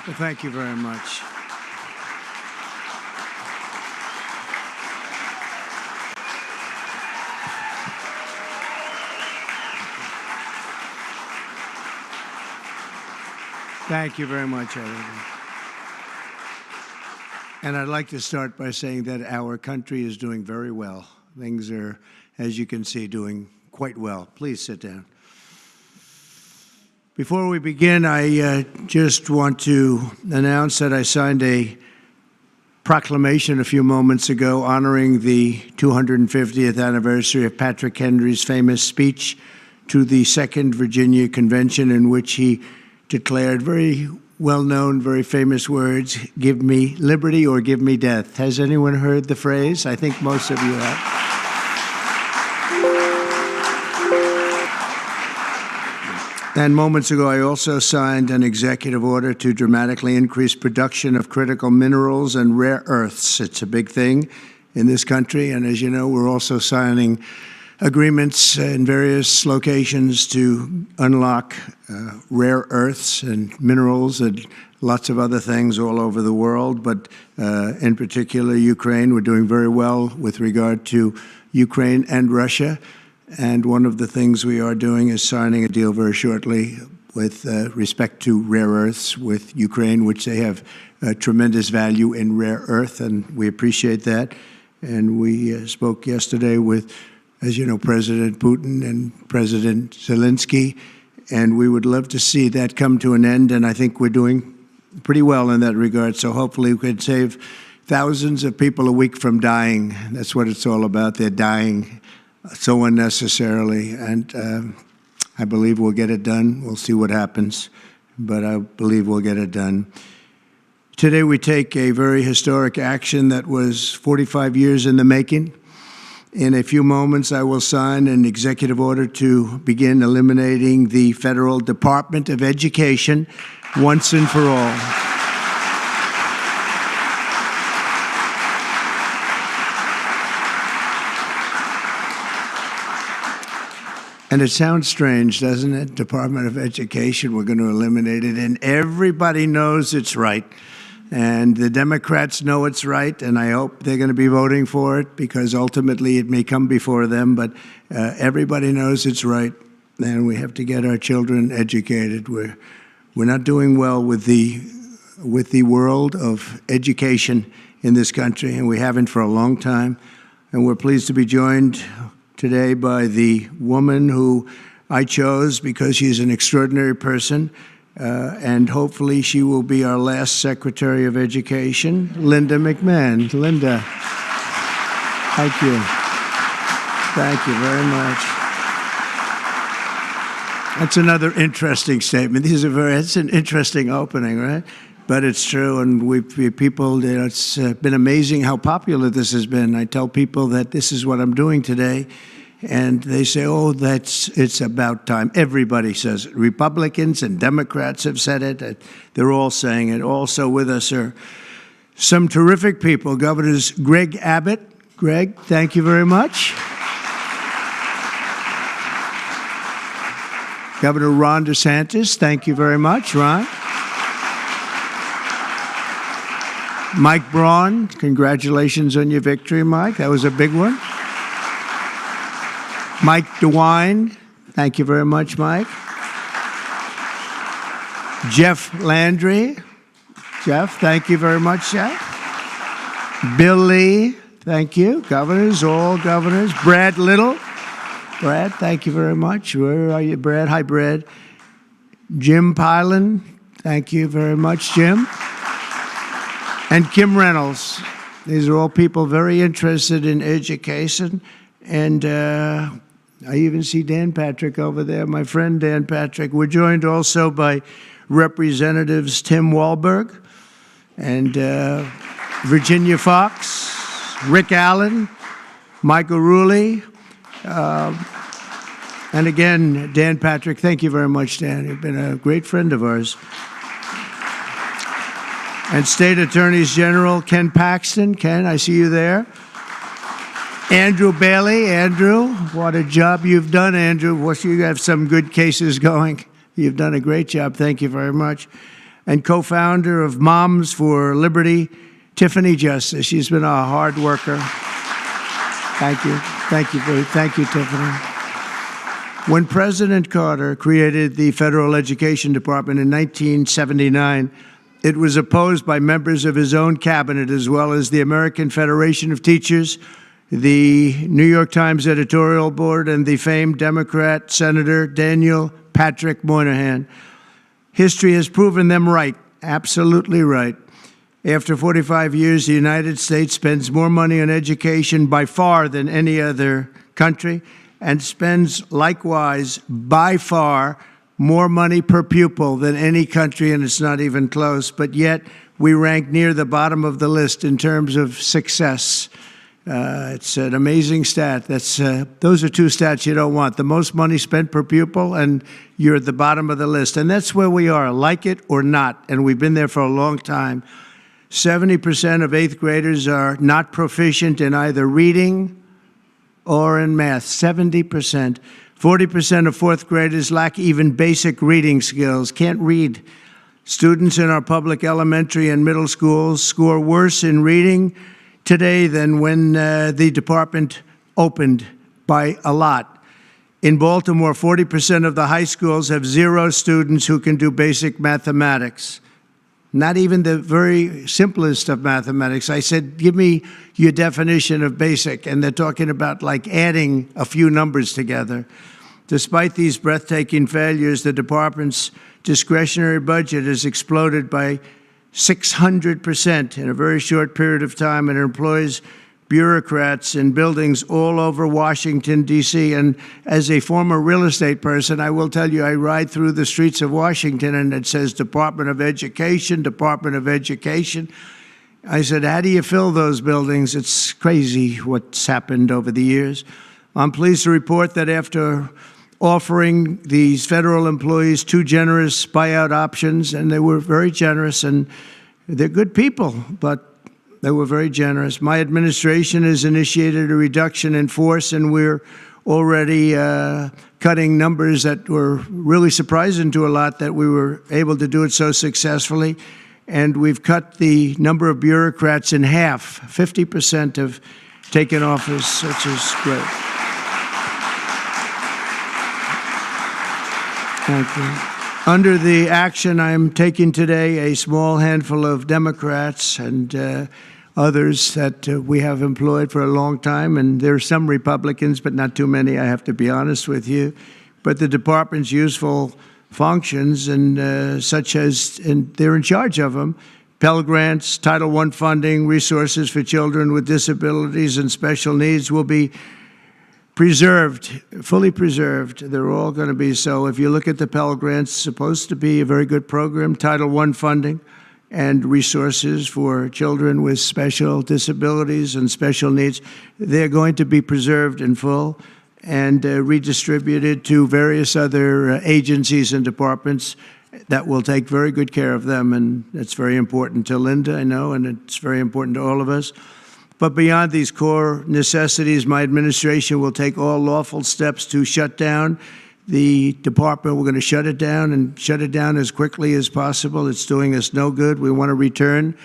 Well, thank you very much. Thank you very much, everyone. And I'd like to start by saying that our country is doing very well. Things are, as you can see, doing quite well. Please sit down. Before we begin, I just want to announce that I signed a proclamation a few moments ago honoring the 250th anniversary of Patrick Henry's famous speech to the Second Virginia Convention, in which he declared very well-known, very famous words, "Give me liberty or give me death." Has anyone heard the phrase? I think most of you have. And moments ago, I also signed an executive order to dramatically increase production of critical minerals and rare earths. It's a big thing in this country, and as you know, we're also signing agreements in various locations to unlock rare earths and minerals and lots of other things all over the world, but in particular Ukraine. We're doing very well with regard to Ukraine and Russia, and one of the things we are doing is signing a deal very shortly with respect to rare earths with Ukraine, which they have tremendous value in rare earth, and we appreciate that. And we spoke yesterday with, as you know, President Putin and President Zelensky, and we would love to see that come to an end, and I think we're doing pretty well in that regard. So hopefully we could save thousands of people a week from dying. That's what it's all about. They're dying so unnecessarily, and I believe we'll get it done. We'll see what happens, but I believe we'll get it done. Today we take a very historic action that was 45 years in the making. In a few moments, I will sign an executive order to begin eliminating the Federal Department of Education once and for all. And it sounds strange, doesn't it? Department of Education, we're going to eliminate it, and everybody knows it's right. And the Democrats know it's right, and I hope they're going to be voting for it, because ultimately it may come before them, but everybody knows it's right, and we have to get our children educated. We're not doing well with the world of education in this country, and we haven't for a long time. And we're pleased to be joined today by the woman who I chose because she's an extraordinary person. And hopefully she will be our last Secretary of Education, Linda McMahon. Linda, thank you. Thank you very much. That's another interesting statement. It's an interesting opening, right? But it's true, and it's been amazing how popular this has been. I tell people that this is what I'm doing today, and they say, oh, it's about time. Everybody says it. Republicans and Democrats have said it. They're all saying it. Also with us are some terrific people. Governors Greg Abbott. Greg, thank you very much. Governor Ron DeSantis, thank you very much, Ron. Mike Braun, congratulations on your victory, Mike. That was a big one. Mike DeWine, thank you very much, Mike. Jeff Landry. Jeff, thank you very much, Jeff. Bill Lee, thank you. Governors, all governors. Brad Little. Brad, thank you very much. Where are you, Brad? Hi, Brad. Jim Pilan, thank you very much, Jim. And Kim Reynolds. These are all people very interested in education. And I even see Dan Patrick over there, my friend Dan Patrick. We're joined also by Representatives Tim Walberg and Virginia Fox, Rick Allen, Michael Rulli, and again, Dan Patrick. Thank you very much, Dan. You've been a great friend of ours. And State Attorneys General Ken Paxton. Ken, I see you there. Andrew Bailey. Andrew, what a job you've done, Andrew. You have some good cases going. You've done a great job. Thank you very much. and co-founder of Moms for Liberty, Tiffany Justice. She's been a hard worker. Thank you. Thank you, Tiffany. When President Carter created the Federal Education Department in 1979, it was opposed by members of his own cabinet, as well as the American Federation of Teachers, the New York Times editorial board, and the famed Democrat Senator Daniel Patrick Moynihan. History has proven them right, absolutely right. After 45 years, the United States spends more money on education by far than any other country, and spends likewise by far more money per pupil than any country, and it's not even close. But yet we rank near the bottom of the list in terms of success. It's an amazing stat. Those are two stats you don't want: the most money spent per pupil, and you're at the bottom of the list. And that's where we are, like it or not, and we've been there for a long time. 70% of 8th graders are not proficient in either reading or in math. 70%. 40% of 4th graders lack even basic reading skills, can't read. Students in our public elementary and middle schools score worse in reading today than when the department opened, by a lot. In Baltimore, 40% of the high schools have 0 students who can do basic mathematics. Not even the very simplest of mathematics. I said, give me your definition of basic, and they're talking about like adding a few numbers together. Despite these breathtaking failures, the department's discretionary budget has exploded by 600% in a very short period of time, and it employs bureaucrats in buildings all over Washington, D.C. And as a former real estate person, I will tell you, I ride through the streets of Washington and it says Department of Education, Department of Education. I said, how do you fill those buildings? It's crazy what's happened over the years. I'm pleased to report that after offering these federal employees 2 generous buyout options, and they were very generous, and they're good people, but they were very generous. My administration has initiated a reduction in force, and we're already cutting numbers that were really surprising to a lot, that we were able to do it so successfully. And we've cut the number of bureaucrats in half. 50% have taken office, which is great. Thank you. Under the action I'm taking today, a small handful of Democrats and others that we have employed for a long time, and there are some Republicans, but not too many, I have to be honest with you. But the department's useful functions, and such as, and they're in charge of them: Pell Grants, Title I funding, resources for children with disabilities and special needs will be preserved, fully preserved. They're all going to be so. If you look at the Pell Grants, it's supposed to be a very good program. Title I funding and resources for children with special disabilities and special needs, they're going to be preserved in full and redistributed to various other agencies and departments that will take very good care of them. And it's very important to Linda, I know, and it's very important to all of us. But beyond these core necessities, my administration will take all lawful steps to shut down the department. We're going to shut it down, and shut it down as quickly as possible. It's doing us no good. We want to return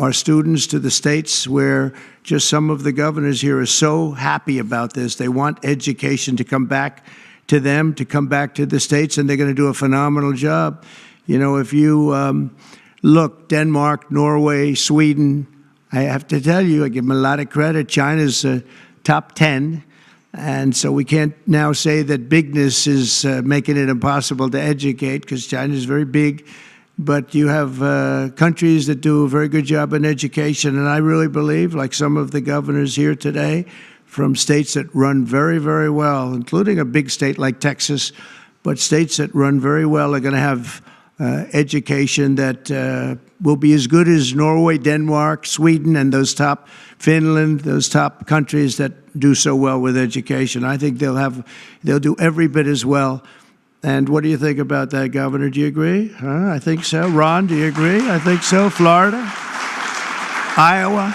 our students to the states, where just some of the governors here are so happy about this. They want education to come back to them, to come back to the states, and they're going to do a phenomenal job. You know, if you look, Denmark, Norway, Sweden, I have to tell you, I give them a lot of credit. China's top 10. And so we can't now say that bigness is making it impossible to educate, because China is very big. But you have countries that do a very good job in education. And I really believe, like some of the governors here today, from states that run very, very well, including a big state like Texas, but states that run very well are going to have education that will be as good as Norway, Denmark, Sweden, and those top, Finland, those top countries that do so well with education. I think they'll do every bit as well. And what do you think about that, Governor? Do you agree? I think so. Ron, do you agree? I think so. Florida? Iowa?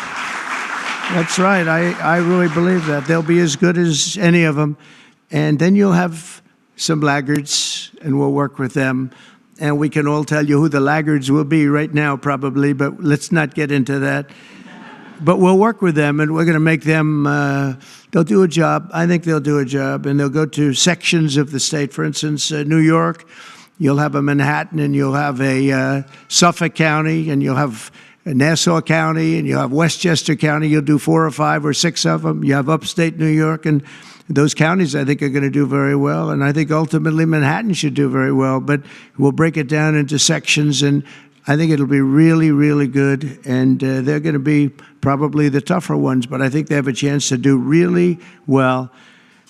That's right. I really believe that. They'll be as good as any of them. And then you'll have some laggards, and we'll work with them. and we can all tell you who the laggards will be right now, probably, but let's not get into that. But we'll work with them, and we're going to make them, they'll do a job. I think they'll do a job, and they'll go to sections of the state. For instance, New York, you'll have a Manhattan, and you'll have a Suffolk County, and you'll have Nassau County, and you'll have Westchester County. You'll do 4 or 5 or 6 of them. You have upstate New York, and those counties, I think, are going to do very well. And I think ultimately Manhattan should do very well. But we'll break it down into sections, and I think it'll be really, really good. And they're going to be probably the tougher ones, but I think they have a chance to do really well.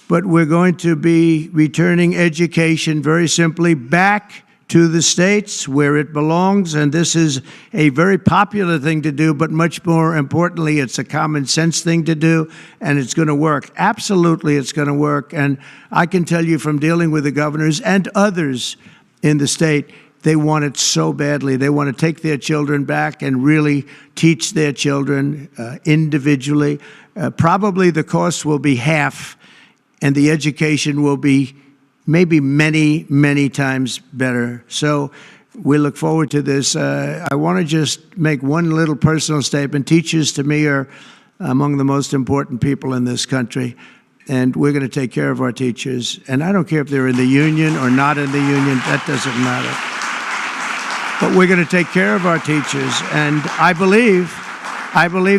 But we're going to be returning education, very simply, back to the states where it belongs, and this is a very popular thing to do, but much more importantly, it's a common sense thing to do, and it's going to work. Absolutely, it's going to work, and I can tell you from dealing with the governors and others in the state, they want it so badly. They want to take their children back and really teach their children individually. Probably the cost will be half, and the education will be maybe many, many times better. So we look forward to this. I want to just make one little personal statement. Teachers, to me, are among the most important people in this country, and we're going to take care of our teachers. And I don't care if they're in the union or not in the union. That doesn't matter. But we're going to take care of our teachers, and I believe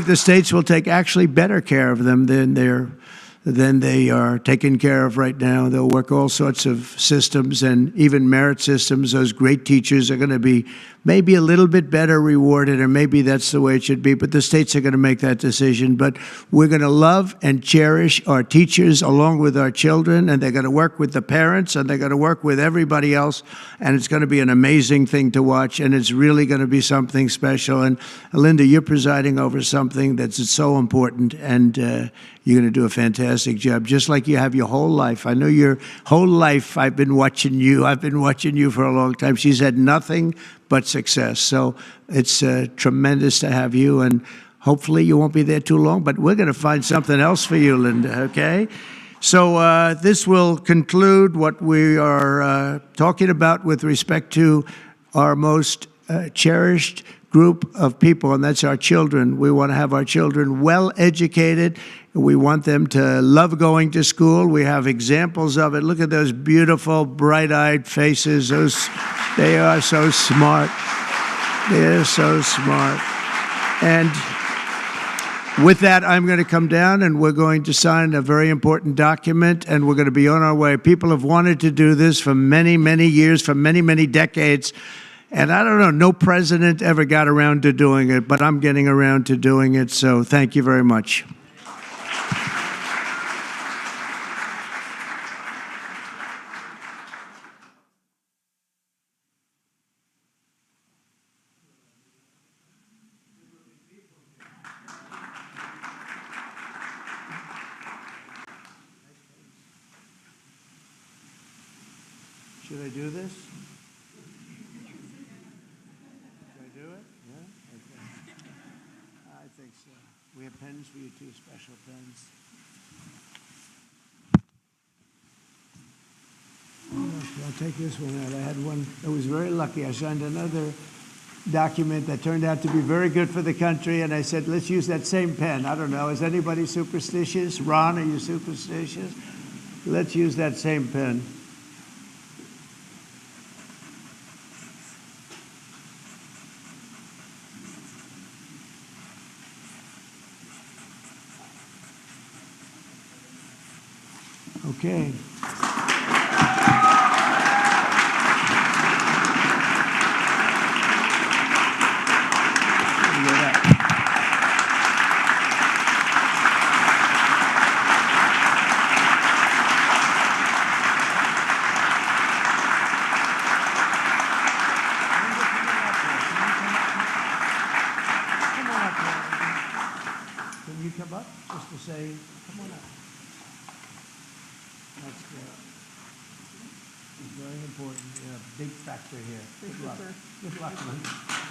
the states will take actually better care of them than they are taken care of right now. They'll work all sorts of systems and even merit systems. Those great teachers are going to be maybe a little bit better rewarded, or maybe that's the way it should be, but the states are going to make that decision. But we're going to love and cherish our teachers along with our children, and they're going to work with the parents, and they're going to work with everybody else, and it's going to be an amazing thing to watch, and it's really going to be something special. And Linda, you're presiding over something that's so important, and you're going to do a fantastic job, just like you have your whole life. I know your whole life I've been watching you. I've been watching you for a long time. She's had nothing but success. So it's tremendous to have you, and hopefully you won't be there too long, but we're going to find something else for you, Linda, okay? So this will conclude what we are talking about with respect to our most cherished group of people, and that's our children. We want to have our children well educated. We want them to love going to school. We have examples of it. Look at those beautiful, bright-eyed faces. They are so smart. They're so smart. And with that, I'm going to come down, and we're going to sign a very important document, and we're going to be on our way. People have wanted to do this for many, many years, for many, many decades. And I don't know, no president ever got around to doing it, but I'm getting around to doing it, so thank you very much. Should I do this? We have pens for you too, special pens. I'll take this one out. I had one that was very lucky. I signed another document that turned out to be very good for the country, and I said, let's use that same pen. I don't know, is anybody superstitious? Ron, are you superstitious? Let's use that same pen. Okay. Can you come up just to say, come on up. That's good. It's very important. Yeah, big factor here. Good luck. Good luck, man.